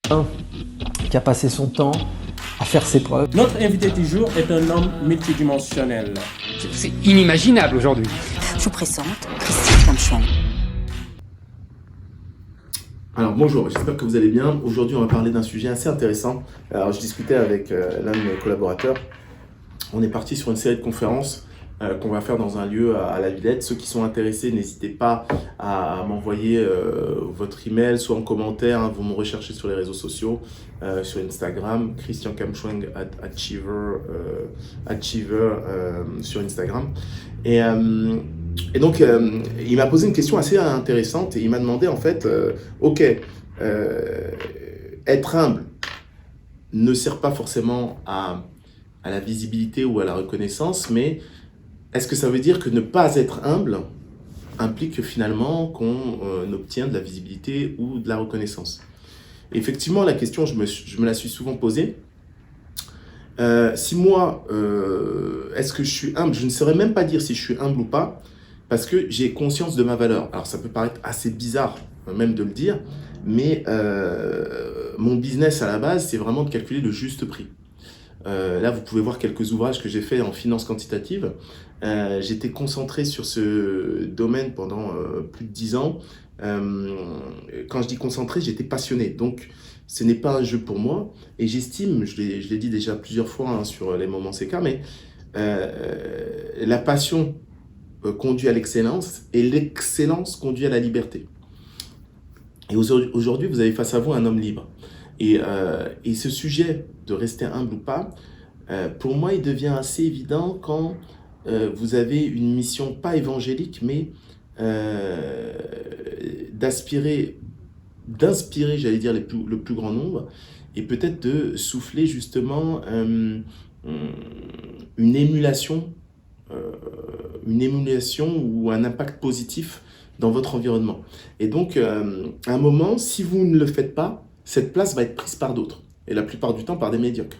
Un qui a passé son temps à faire ses preuves. Notre invité du jour est un homme multidimensionnel. C'est inimaginable aujourd'hui. Je vous présente Christian Kamchwang. Alors bonjour, j'espère que vous allez bien. Aujourd'hui, on va parler d'un sujet assez intéressant. Alors je discutais avec l'un de mes collaborateurs. On est parti sur une série de conférences qu'on va faire dans un lieu à la Villette. Ceux qui sont intéressés, n'hésitez pas à m'envoyer votre email, soit en commentaire, hein, vous me recherchez sur les réseaux sociaux, sur Instagram, Christian Kamchwang Achiever sur Instagram. Et donc, il m'a posé une question assez intéressante et il m'a demandé en fait, être humble ne sert pas forcément à la visibilité ou à la reconnaissance, mais est-ce que ça veut dire que ne pas être humble implique finalement qu'on obtient de la visibilité ou de la reconnaissance? Effectivement, la question, je me la suis souvent posée. Si moi, est-ce que je suis humble? Je ne saurais même pas dire si je suis humble ou pas, parce que j'ai conscience de ma valeur. Alors ça peut paraître assez bizarre même de le dire, mais mon business à la base, c'est vraiment de calculer le juste prix. Là, vous pouvez voir quelques ouvrages que j'ai fait en finance quantitative. J'étais concentré sur ce domaine pendant plus de 10 ans. Quand je dis concentré, j'étais passionné. Donc, ce n'est pas un jeu pour moi. Et j'estime, je l'ai dit déjà plusieurs fois hein, sur les moments CK, mais la passion conduit à l'excellence et l'excellence conduit à la liberté. Et aujourd'hui, vous avez face à vous un homme libre. Et ce sujet de rester humble ou pas, pour moi, il devient assez évident quand vous avez une mission, pas évangélique, mais d'inspirer, j'allais dire, le plus grand nombre, et peut-être de souffler justement une émulation ou un impact positif dans votre environnement. Et donc, à un moment, si vous ne le faites pas, cette place va être prise par d'autres, et la plupart du temps par des médiocres.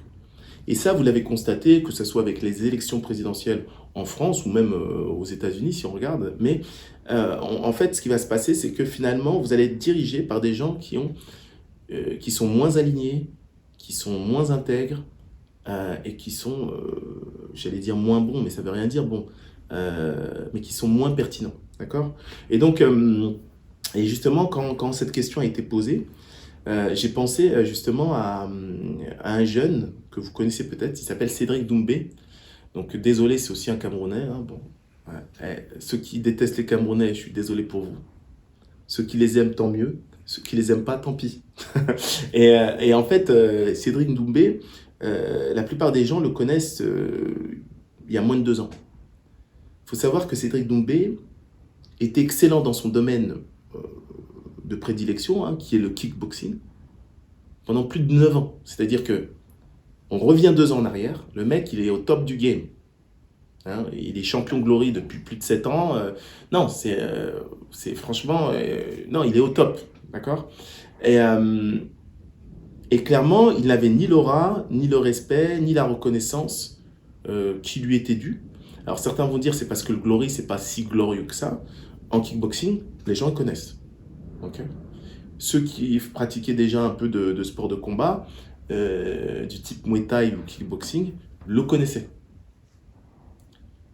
Et ça, vous l'avez constaté, que ce soit avec les élections présidentielles en France, ou même aux États-Unis, si on regarde. Mais en fait, ce qui va se passer, c'est que finalement, vous allez être dirigé par des gens qui sont moins alignés, qui sont moins intègres, et qui sont, j'allais dire moins bons, mais ça ne veut rien dire bon, mais qui sont moins pertinents. D'accord? Et donc, et justement, quand cette question a été posée, j'ai pensé justement à un jeune que vous connaissez peut-être, il s'appelle Cédric Doumbé. Donc désolé, c'est aussi un Camerounais. Hein, bon. Ouais. Ceux qui détestent les Camerounais, je suis désolé pour vous. Ceux qui les aiment, tant mieux. Ceux qui les aiment pas, tant pis. et en fait, Cédric Doumbé, la plupart des gens le connaissent il y a moins de 2 ans. Il faut savoir que Cédric Doumbé est excellent dans son domaine de prédilection, hein, qui est le kickboxing, pendant plus de 9 ans. C'est-à-dire que on revient 2 ans en arrière, le mec, il est au top du game. Hein, il est champion Glory depuis plus de 7 ans. Non, c'est franchement... non, il est au top, d'accord? Et clairement, il n'avait ni l'aura, ni le respect, ni la reconnaissance qui lui était due. Alors certains vont dire c'est parce que le Glory, c'est pas si glorieux que ça. En kickboxing, les gens le connaissent. Okay. Ceux qui pratiquaient déjà un peu de sport de combat, du type Muay Thai ou kickboxing, le connaissaient.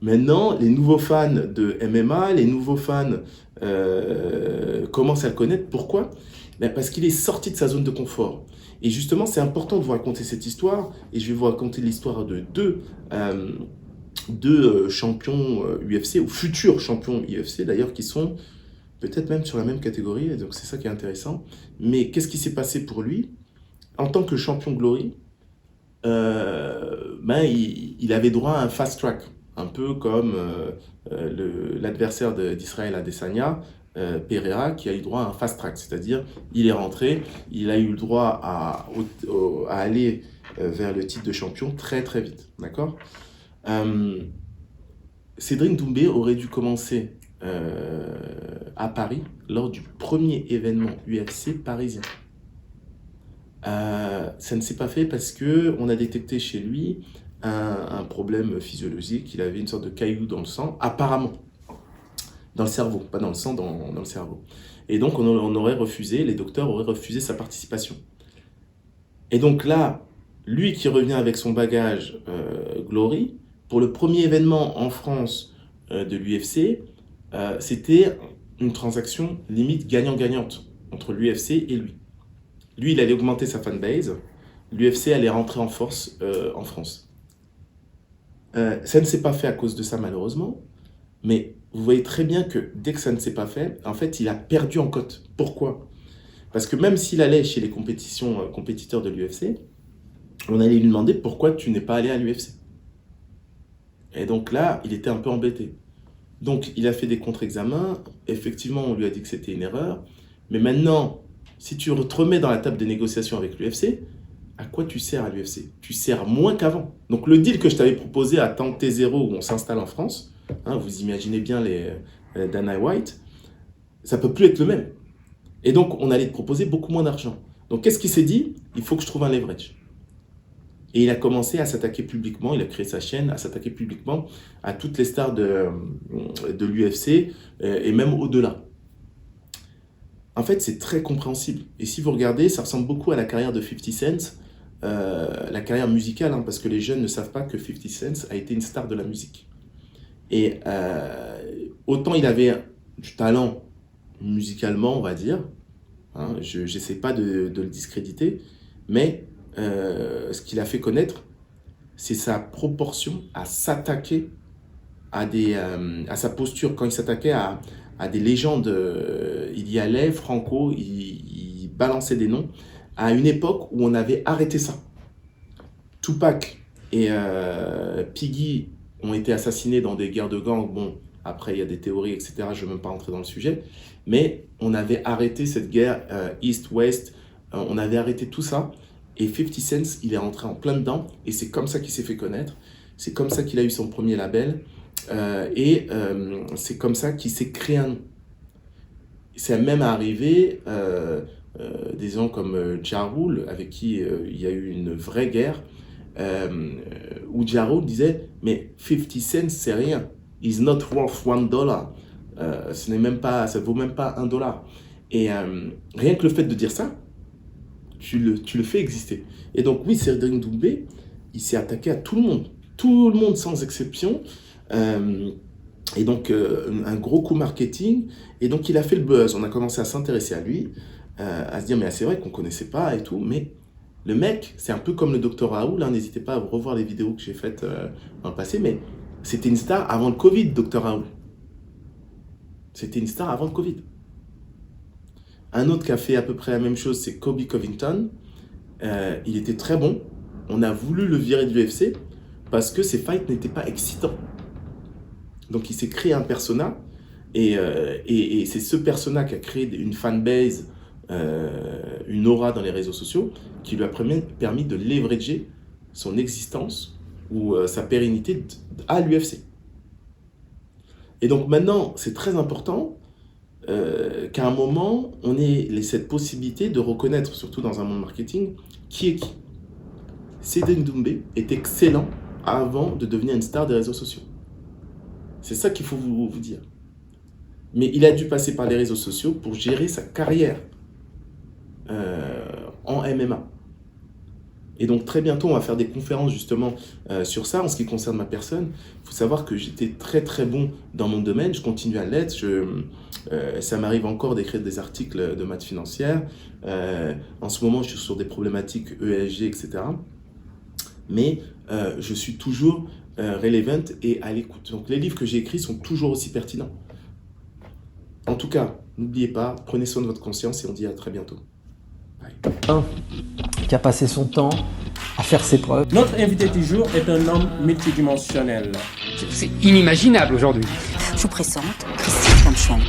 Maintenant, les nouveaux fans de MMA, les nouveaux fans commencent à le connaître. Pourquoi? Ben parce qu'il est sorti de sa zone de confort. Et justement, c'est important de vous raconter cette histoire. Et je vais vous raconter l'histoire de deux champions UFC, ou futurs champions UFC d'ailleurs, qui sont peut-être même sur la même catégorie, et donc c'est ça qui est intéressant. Mais qu'est-ce qui s'est passé pour lui? En tant que champion Glory, il avait droit à un fast track, un peu comme l'adversaire d'Israël Adesanya, Pereira, qui a eu droit à un fast track, c'est-à-dire il est rentré, il a eu le droit à aller vers le titre de champion très très vite, d'accord? Cédric Doumbé aurait dû commencer à Paris lors du premier événement UFC parisien. Ça ne s'est pas fait parce qu'on a détecté chez lui un problème physiologique. Il avait une sorte de caillou dans le sang, apparemment. dans le cerveau, pas dans le sang, dans le cerveau. Et donc on aurait refusé, les docteurs auraient refusé sa participation. Et donc là, lui qui revient avec son bagage Glory, pour le premier événement en France de l'UFC, c'était une transaction limite gagnant-gagnante entre l'UFC et lui. Lui, il allait augmenter sa fanbase, l'UFC allait rentrer en force en France. Ça ne s'est pas fait à cause de ça malheureusement, mais vous voyez très bien que dès que ça ne s'est pas fait, en fait, il a perdu en cote. Pourquoi ? Parce que même s'il allait chez les compétiteurs de l'UFC, on allait lui demander pourquoi tu n'es pas allé à l'UFC. Et donc là, il était un peu embêté. Donc, il a fait des contre-examens. Effectivement, on lui a dit que c'était une erreur. Mais maintenant, si tu te remets dans la table des négociations avec l'UFC, à quoi tu sers à l'UFC ? Tu sers moins qu'avant. Donc, le deal que je t'avais proposé à tant T0 où on s'installe en France, vous imaginez bien les Dana White, ça ne peut plus être le même. Et donc, on allait te proposer beaucoup moins d'argent. Donc, qu'est-ce qu'il s'est dit ? Il faut que je trouve un leverage. Et il a commencé à s'attaquer publiquement, il a créé sa chaîne, à s'attaquer publiquement à toutes les stars de l'UFC et même au-delà. En fait, c'est très compréhensible. Et si vous regardez, ça ressemble beaucoup à la carrière de 50 Cent, la carrière musicale, parce que les jeunes ne savent pas que 50 Cent a été une star de la musique. Et autant il avait du talent musicalement, on va dire, je n'essaie pas de le discréditer, mais ce qu'il a fait connaître, c'est sa proportion à s'attaquer à sa posture. Quand il s'attaquait à des légendes, il y allait, franco, il balançait des noms, à une époque où on avait arrêté ça. Tupac et Biggie ont été assassinés dans des guerres de gangs. Bon, après, il y a des théories, etc. Je ne vais même pas rentrer dans le sujet. Mais on avait arrêté cette guerre East-West. On avait arrêté tout ça. Et 50 Cent, il est rentré en plein dedans. Et c'est comme ça qu'il s'est fait connaître. C'est comme ça qu'il a eu son premier label. C'est comme ça qu'il s'est créé un nom. C'est même arrivé des gens comme Ja Rule, avec qui il y a eu une vraie guerre, où Ja Rule disait « Mais 50 cents, c'est rien. It's not worth $1. Ça ne vaut même pas $1. » Et rien que le fait de dire ça, tu le fais exister. Et donc oui, Cédric Doumbé, il s'est attaqué à tout le monde sans exception. Et donc un gros coup marketing. Et donc il a fait le buzz. On a commencé à s'intéresser à lui, à se dire mais c'est vrai qu'on ne connaissait pas et tout. Mais le mec, c'est un peu comme le Dr Raoul. N'hésitez pas à revoir les vidéos que j'ai faites dans le passé. Mais c'était une star avant le Covid, Dr Raoul. C'était une star avant le Covid. Un autre qui a fait à peu près la même chose, c'est Colby Covington. Il était très bon. On a voulu le virer de l'UFC parce que ses fights n'étaient pas excitants. Donc il s'est créé un persona et c'est ce persona qui a créé une fanbase, une aura dans les réseaux sociaux qui lui a permis de leverager son existence ou sa pérennité à l'UFC. Et donc maintenant, c'est très important qu'à un moment, on ait cette possibilité de reconnaître, surtout dans un monde marketing, qui est qui. Cédric Doumbé est excellent avant de devenir une star des réseaux sociaux. C'est ça qu'il faut vous dire. Mais il a dû passer par les réseaux sociaux pour gérer sa carrière en MMA. Et donc très bientôt, on va faire des conférences justement sur ça. En ce qui concerne ma personne, il faut savoir que j'étais très très bon dans mon domaine. Je continue à l'être. Ça m'arrive encore d'écrire des articles de maths financière. En ce moment, je suis sur des problématiques ESG, etc. Mais je suis toujours relevant et à l'écoute. Donc les livres que j'ai écrits sont toujours aussi pertinents. En tout cas, n'oubliez pas, prenez soin de votre conscience et on dit à très bientôt. Bye. Qui a passé son temps à faire ses preuves. Notre invité du jour est un homme multidimensionnel. C'est inimaginable aujourd'hui. Je vous présente Christine Kamchian.